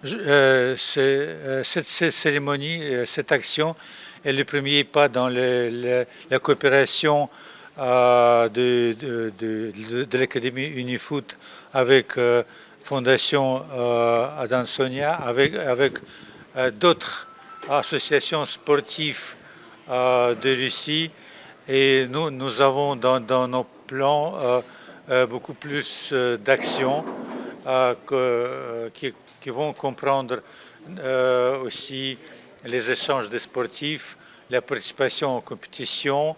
Cette cérémonie, cette action est le premier pas dans la coopération de l'Académie Unifoot avec Fondation Adam Sonia, avec d'autres associations sportives de Russie. Et nous avons dans nos plans beaucoup plus d'actions qui vont comprendre aussi les échanges de sportifs, la participation en compétition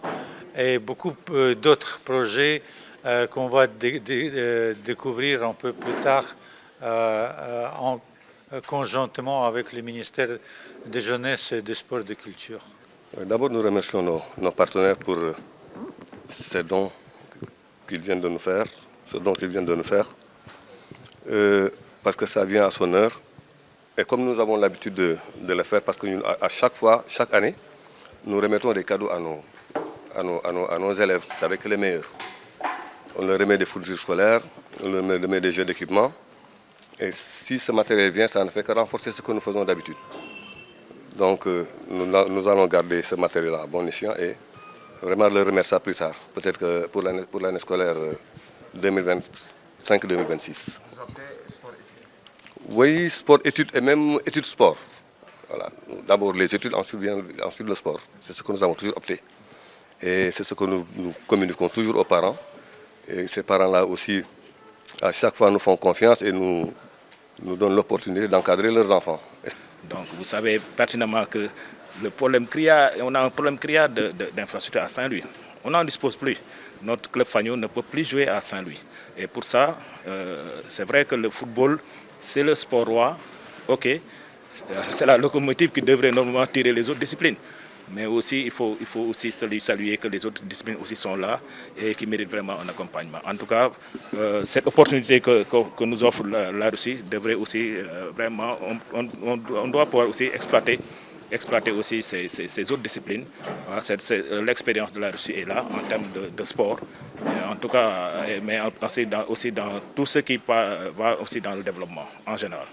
et beaucoup d'autres projets qu'on va découvrir un peu plus tard conjointement avec le ministère de Jeunesse et des Sports et de Culture. D'abord, nous remercions nos partenaires pour ces dons qu'ils viennent de nous faire, parce que ça vient à son heure. Et comme nous avons l'habitude de le faire, parce qu'à chaque année, nous remettons des cadeaux à nos élèves, c'est avec les meilleurs. On leur remet des fournitures scolaires, on leur remet des jeux d'équipement. Et si ce matériel vient, ça ne fait que renforcer ce que nous faisons d'habitude. Donc nous allons garder ce matériel à bon escient et vraiment le remettre ça plus tard, peut-être que pour l'année scolaire 2025-2026. Oui, sport, études et même études sport. Voilà. D'abord les études, ensuite le sport. C'est ce que nous avons toujours opté. Et c'est ce que nous communiquons toujours aux parents. Et ces parents-là aussi, à chaque fois, nous font confiance et nous donnent l'opportunité d'encadrer leurs enfants. Donc vous savez pertinemment que on a un problème criard d'infrastructure à Saint-Louis. On n'en dispose plus. Notre club Fagnon ne peut plus jouer à Saint-Louis. Et pour ça, c'est vrai que le football, c'est le sport roi. Ok, c'est la locomotive qui devrait normalement tirer les autres disciplines. Mais aussi, il faut aussi saluer que les autres disciplines aussi sont là et qui méritent vraiment un accompagnement. En tout cas, cette opportunité que nous offre la Russie devrait aussi vraiment, on doit pouvoir aussi exploiter aussi ces autres disciplines. L'expérience de la Russie est là en termes de sport, en tout cas, mais aussi dans tout ce qui va aussi dans le développement en général.